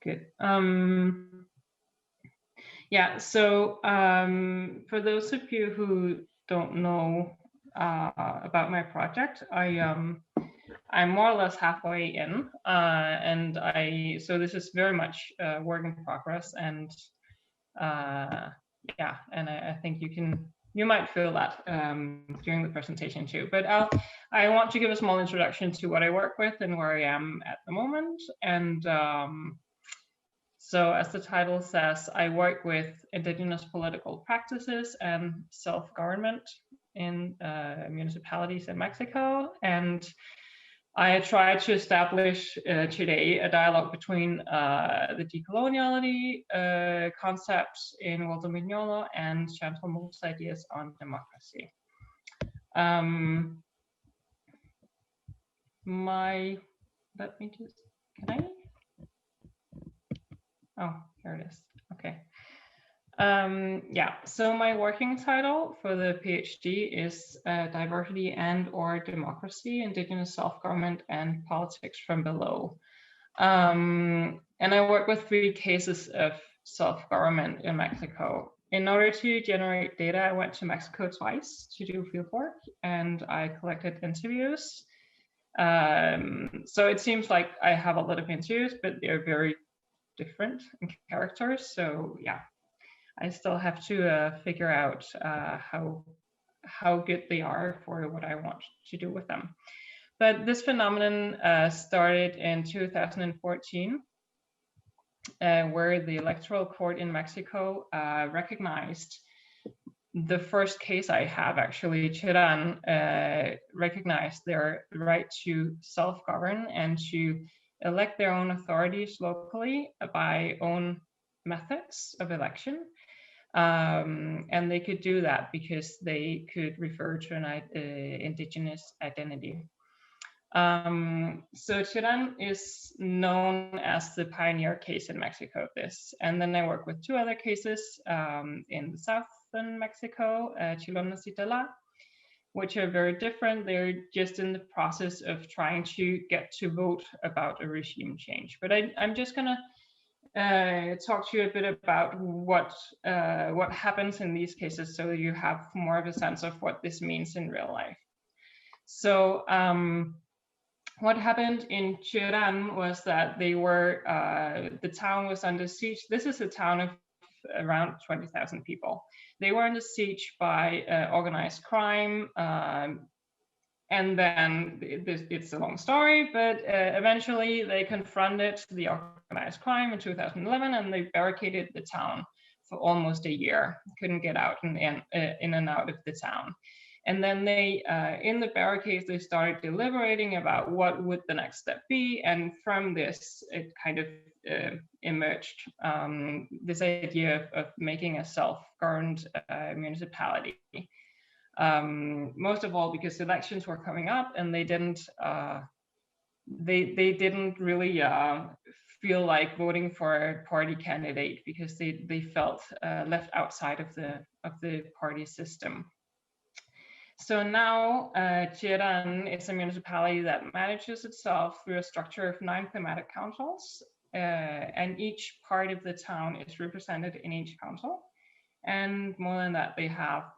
Good. Yeah, so for those of you who don't know about my project, I'm more or less halfway in, and so this is very much work in progress, and yeah, and I think you might feel that during the presentation too. But I want to give a small introduction to what I work with and where I am at the moment. And so as the title says, I work with indigenous political practices and self-government in municipalities in Mexico. And I try to establish today a dialogue between the decoloniality concepts in Walther Mignolo and Chantal Mouffe's ideas on democracy. Let me just, can I? Oh, here it is. Okay. Yeah, so my working title for the PhD is Diversity and/or Democracy, Indigenous Self-Government and Politics from Below. And I work with 3 cases of self-government in Mexico. In order to generate data, I went to Mexico twice to do fieldwork, and I collected interviews. So it seems like I have a lot of interviews, but they're very different in characters. So yeah, I still have to figure out how good they are for what I want to do with them. But this phenomenon started in 2014, where the Electoral Court in Mexico recognized the first case I have, actually. Cherán recognized their right to self-govern and to elect their own authorities locally by own methods of election. And they could do that because they could refer to an indigenous identity. So Cherán is known as the pioneer case in Mexico of this. And then I work with 2 other cases in the southern Mexico, Chilón y Tala, which are very different. They're just in the process of trying to get to vote about a regime change. But I'm just gonna talk to you a bit about what happens in these cases, so you have more of a sense of what this means in real life. So what happened in Cherán was that they were the town was under siege. This is a town of around 20,000 people. They were under siege by organized crime. And then it's a long story, but eventually they confronted the organized crime in 2011, and they barricaded the town for almost a year. Couldn't get out and in and out of the town. And then they, in the barricades, they started deliberating about what would the next step be. And from this, it kind of emerged this idea of making a self-governed municipality. Most of all because elections were coming up, and they didn't really feel like voting for a party candidate because they felt left outside of the party system. So now Cherán is a municipality that manages itself through a structure of 9 thematic councils, and each part of the town is represented in each council. And more than that, they have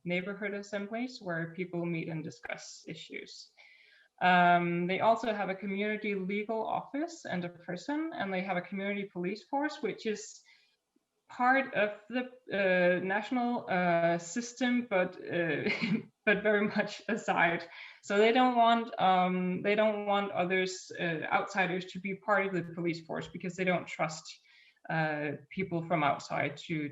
neighborhood assemblies where people meet and discuss issues. They also have a community legal office and a prison, and they have a community police force, which is part of the national system, but very much aside. So they don't want others, outsiders, to be part of the police force because they don't trust people from outside to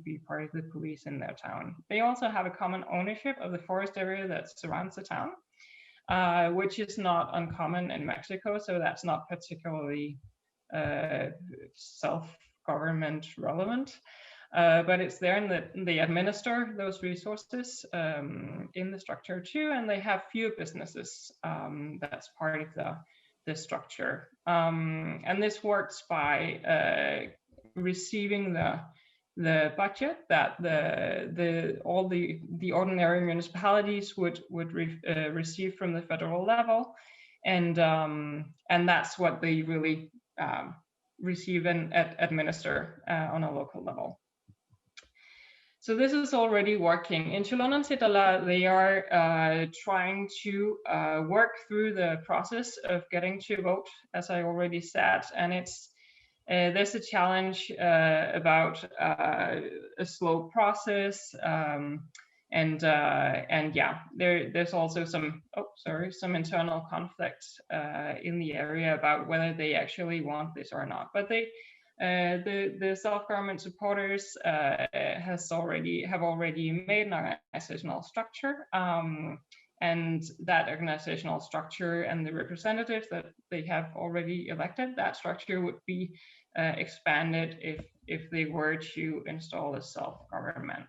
be part of the police in their town. They also have a common ownership of the forest area that surrounds the town, which is not uncommon in Mexico. So that's not particularly self-government relevant, but it's there, and they administer those resources in the structure too, and they have few businesses that's part of the structure. And this works by receiving the budget that all the ordinary municipalities would receive from the federal level, and that's what they really receive and administer on a local level. So this is already working. In Lotte, they are trying to work through the process of getting to vote, as I already said, and it's there's a challenge about a slow process, and yeah, there's also some internal conflict in the area about whether they actually want this or not. But the self-government supporters have already made an organizational structure, and that organizational structure and the representatives that they have already elected, that structure would be expanded if they were to install a self-government.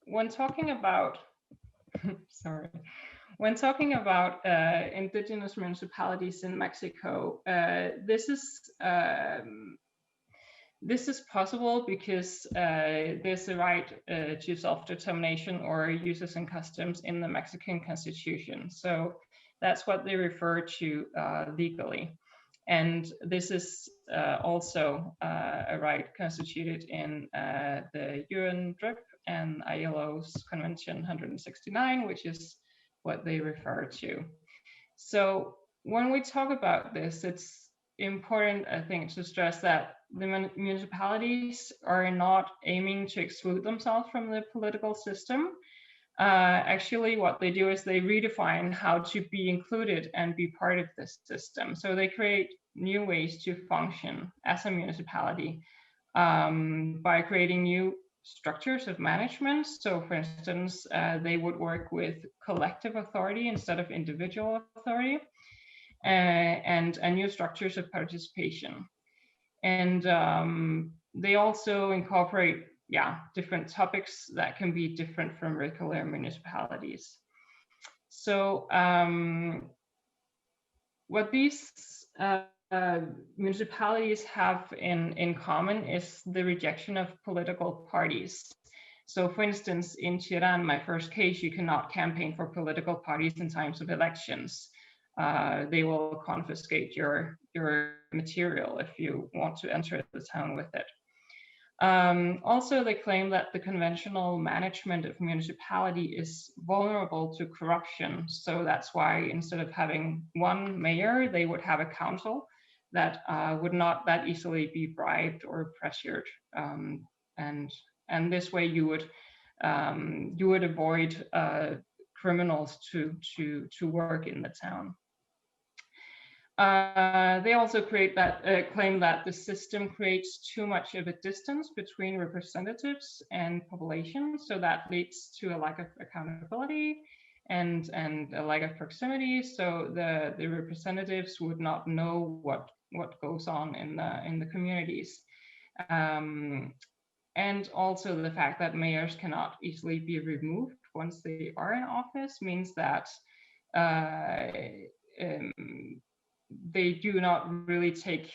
When talking about when talking about indigenous municipalities in Mexico, this is possible because there's a right to self-determination or uses and customs in the Mexican Constitution. So that's what they refer to legally. And this is also a right constituted in the UN DRIP and ILO's Convention 169, which is what they refer to. So when we talk about this, it's important, I think, to stress that the municipalities are not aiming to exclude themselves from the political system. Actually, what they do is they redefine how to be included and be part of this system. So they create new ways to function as a municipality by creating new structures of management. So for instance, they would work with collective authority instead of individual authority, and new structures of participation. And they also incorporate different topics that can be different from regular municipalities. So what these municipalities have in common is the rejection of political parties. So for instance, in Chiran, my first case, you cannot campaign for political parties in times of elections. They will confiscate your material if you want to enter the town with it. Also, they claim that the conventional management of municipality is vulnerable to corruption. So that's why instead of having one mayor, they would have a council that would not that easily be bribed or pressured. And this way you would avoid criminals to work in the town. They also claim that the system creates too much of a distance between representatives and population, so that leads to a lack of accountability and a lack of proximity. So the representatives would not know what goes on in the communities, and also the fact that mayors cannot easily be removed once they are in office means that they do not really take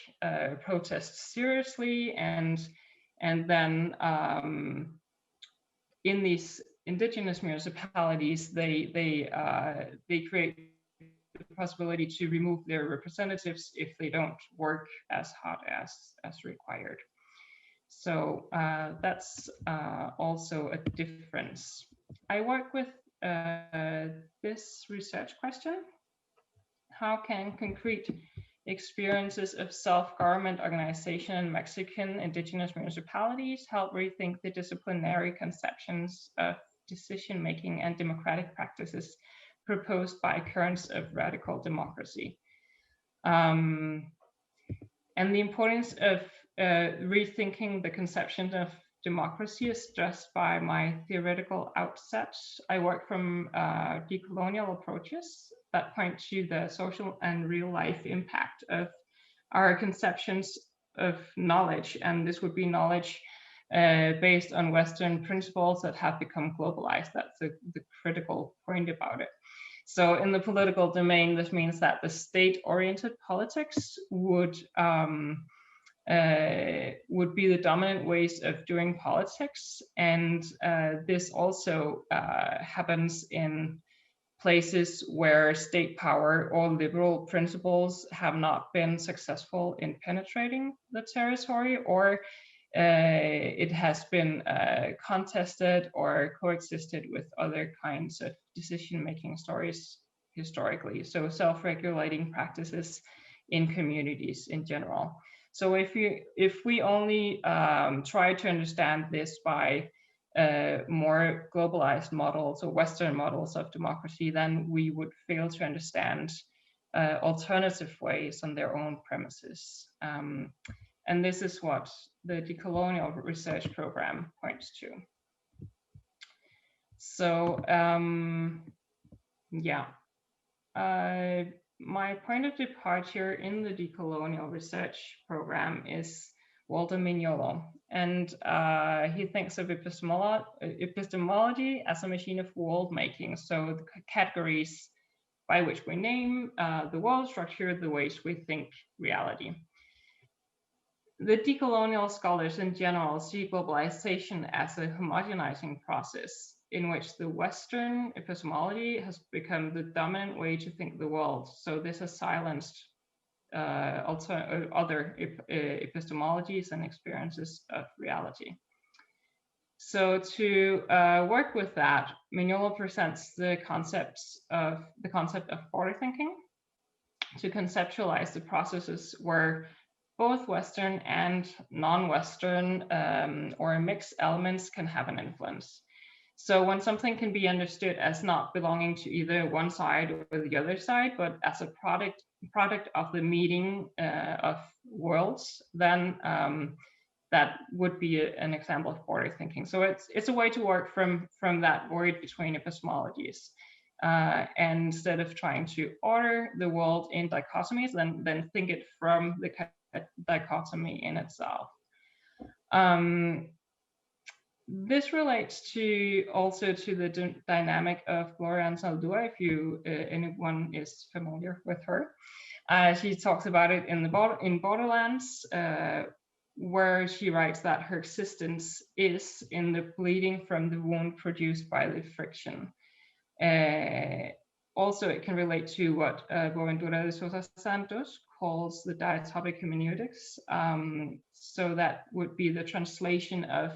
protests seriously, and then in these indigenous municipalities, they create the possibility to remove their representatives if they don't work as hard as required. So that's also a difference. I work with this research question. How can concrete experiences of self-government organization in Mexican indigenous municipalities help rethink the disciplinary conceptions of decision-making and democratic practices proposed by currents of radical democracy? And the importance of rethinking the conception of democracy is stressed by my theoretical outset. I work from decolonial approaches that point to the social and real life impact of our conceptions of knowledge. And this would be knowledge based on Western principles that have become globalized. That's the critical point about it. So in the political domain, this means that the state-oriented politics would be the dominant ways of doing politics. And this also happens in places where state power or liberal principles have not been successful in penetrating the territory, or it has been contested or coexisted with other kinds of decision-making stories historically. So self-regulating practices in communities in general. So if we only try to understand this by more globalized models or Western models of democracy, then we would fail to understand alternative ways on their own premises. And this is what the decolonial research program points to. So yeah, my point of departure in the decolonial research program is Walther Mignolo, and he thinks of epistemology as a machine of world making. So the categories by which we name the world structure the ways we think reality. The decolonial scholars in general see globalization as a homogenizing process in which the Western epistemology has become the dominant way to think the world. So this has silenced other epistemologies and experiences of reality. So to work with that, Mignolo presents the concept of border thinking to conceptualize the processes where both Western and non-Western or mixed elements can have an influence. So when something can be understood as not belonging to either one side or the other side, but as a product of the meeting of worlds, then that would be an example of border thinking. So it's a way to work from that void between epistemologies. And instead of trying to order the world in dichotomies, then think it from the dichotomy in itself. This relates also to the dynamic of Gloria Anzaldúa, if anyone is familiar with her. She talks about it in Borderlands, where she writes that her existence is in the bleeding from the wound produced by the friction. Also, it can relate to what Boaventura de Sousa Santos calls the diatopic hermeneutics. So that would be the translation of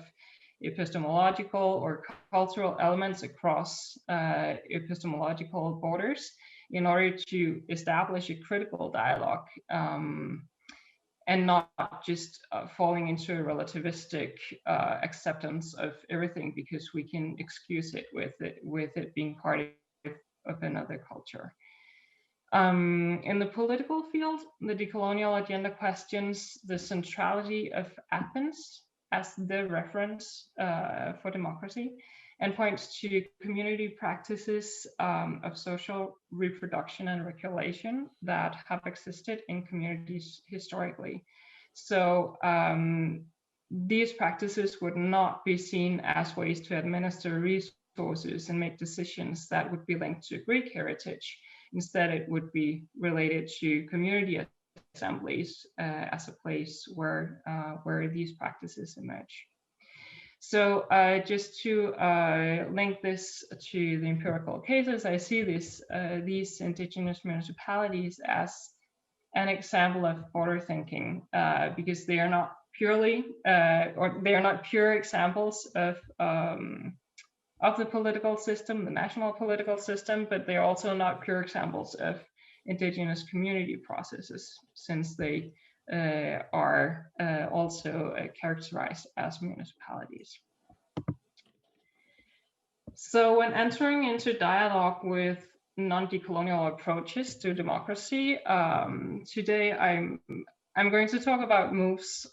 epistemological or cultural elements across epistemological borders in order to establish a critical dialogue and not just falling into a relativistic acceptance of everything because we can excuse it with it being part of another culture. In the political field, the decolonial agenda questions the centrality of Athens as the reference for democracy and points to community practices of social reproduction and regulation that have existed in communities historically. So these practices would not be seen as ways to administer resources and make decisions that would be linked to Greek heritage. Instead, it would be related to community assemblies as a place where these practices emerge. So just to link this to the empirical cases, I see these indigenous municipalities as an example of border thinking because they are not purely or they are not pure examples of the political system, the national political system, but they're also not pure examples of indigenous community processes, since they are also characterized as municipalities. So when entering into dialogue with non-decolonial approaches to democracy, today I'm going to talk about Mouffe's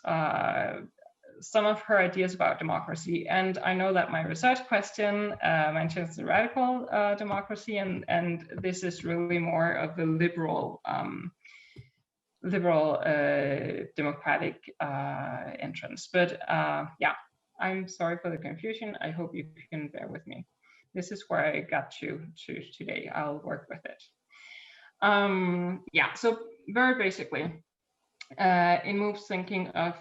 some of her ideas about democracy. And I know that my research question mentions the radical democracy, and this is really more of the liberal democratic entrance. But yeah, I'm sorry for the confusion. I hope you can bear with me. This is where I got to today. I'll work with it. Yeah, so very basically, in Mouffe's thinking of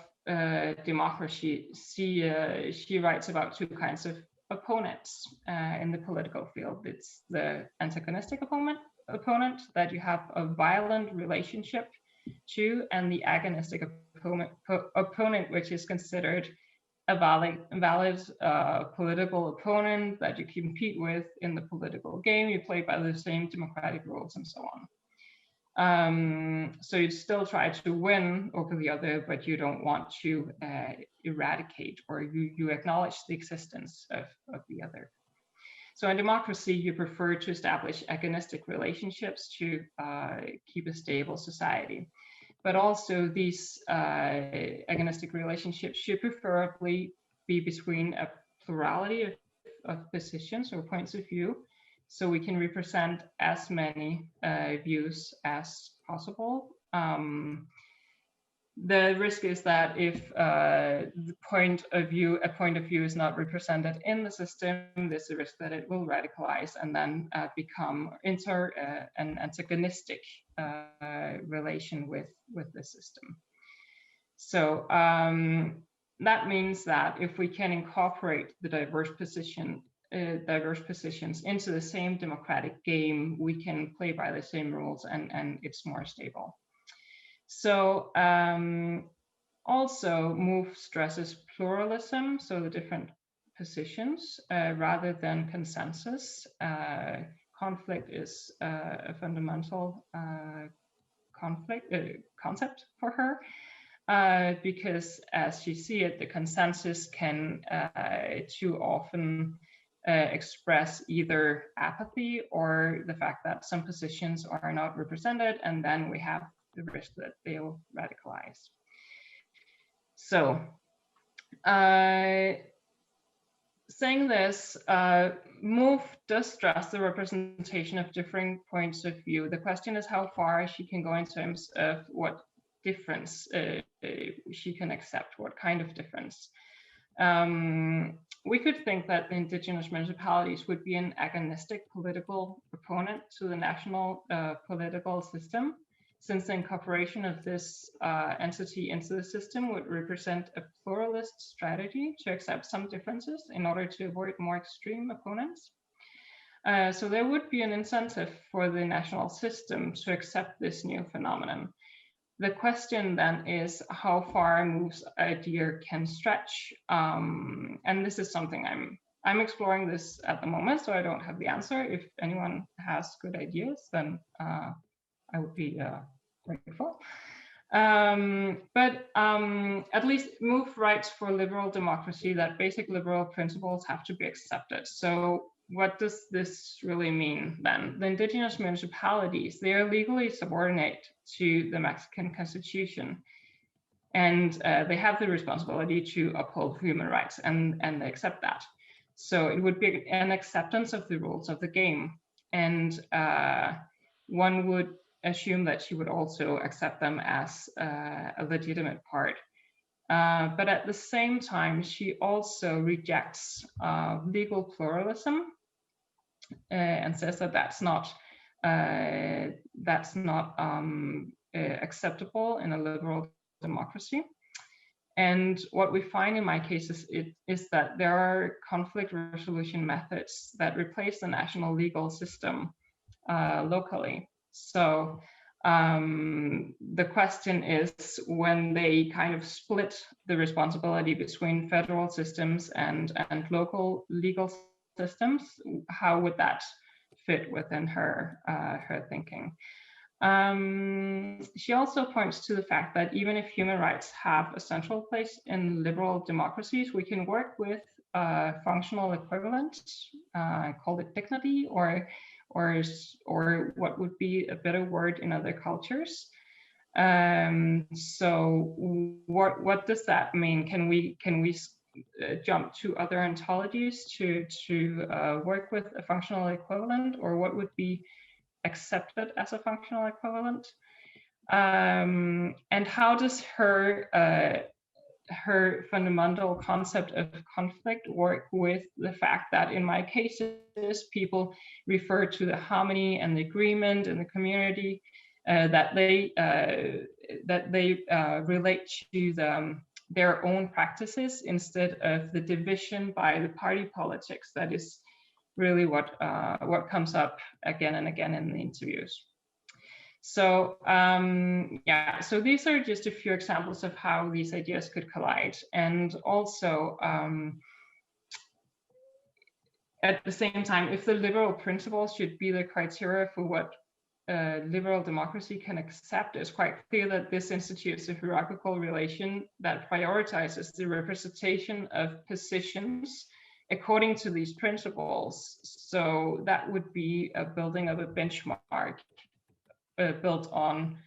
democracy, she writes about two kinds of opponents in the political field. It's the antagonistic opponent that you have a violent relationship to, and the agonistic opponent, which is considered a valid political opponent that you compete with in the political game. You play by the same democratic rules and so on. So you still try to win over the other, but you don't want to eradicate, or you acknowledge the existence of the other. So in democracy, you prefer to establish agonistic relationships to keep a stable society. But also these agonistic relationships should preferably be between a plurality of positions or points of view, so we can represent as many views as possible. The risk is that if a point of view is not represented in the system, there's a risk that it will radicalize and then enter an antagonistic relation with the system. So that means that if we can incorporate the diverse positions into the same democratic game, we can play by the same rules, and it's more stable. So also Mouffe stresses pluralism, so the different positions rather than consensus. Conflict is a fundamental concept for her, because as she sees it, the consensus can too often express either apathy or the fact that some positions are not represented, and then we have the risk that they'll radicalize. So saying this, Mouffe does stress the representation of different points of view. The question is how far she can go in terms of what difference she can accept, what kind of difference. We could think that the indigenous municipalities would be an agonistic political opponent to the national political system, since the incorporation of this entity into the system would represent a pluralist strategy to accept some differences in order to avoid more extreme opponents. So there would be an incentive for the national system to accept this new phenomenon. The question then is how far Mouffe's idea can stretch. And this is something I'm exploring this at the moment, so I don't have the answer. If anyone has good ideas, then I would be grateful. But at least Mouffe writes for liberal democracy that basic liberal principles have to be accepted. So what does this really mean then? The indigenous municipalities, they are legally subordinate to the Mexican Constitution, and they have the responsibility to uphold human rights, and they accept that. So it would be an acceptance of the rules of the game, and one would assume that she would also accept them as a legitimate part. But at the same time, she also rejects legal pluralism and says that that's not acceptable in a liberal democracy. And what we find in my case is that there are conflict resolution methods that replace the national legal system locally. So the question is, when they kind of split the responsibility between federal systems and local legal systems, how would that fit within her thinking? She also points to the fact that even if human rights have a central place in liberal democracies, we can work with functional equivalents, call it dignity, or what would be a better word in other cultures. So what does that mean? Can we jump to other ontologies to work with a functional equivalent, or what would be accepted as a functional equivalent? And how does her fundamental concept of conflict work with the fact that in my cases people refer to the harmony and the agreement in the community, that they relate to their own practices instead of the division by the party politics that is really what comes up again and again in the interviews. So yeah, so these are just a few examples of how these ideas could collide. And also, at the same time, if the liberal principles should be the criteria for what liberal democracy can accept, it's quite clear that this institutes a hierarchical relation that prioritizes the representation of positions according to these principles. So that would be a building of a benchmark built on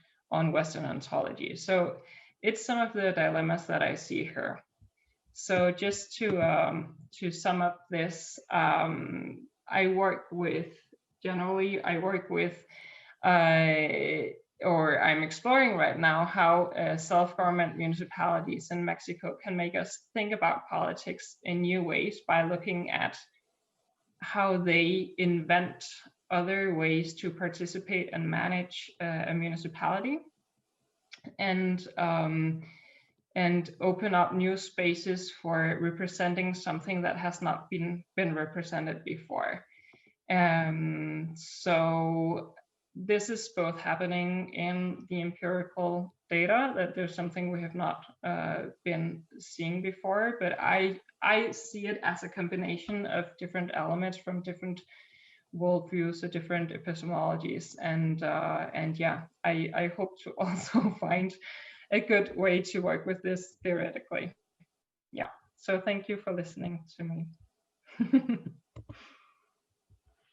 Western ontology. So it's some of the dilemmas that I see here. So just to sum up this, I work with or I'm exploring right now how self-government municipalities in Mexico can make us think about politics in new ways by looking at how they invent other ways to participate and manage a municipality, and open up new spaces for representing something that has not been represented before. So this is both happening in the empirical data, that there's something we have not been seeing before, but I see it as a combination of different elements from different worldviews or different epistemologies, and yeah, I hope to also find a good way to work with this theoretically. Yeah, so thank you for listening to me.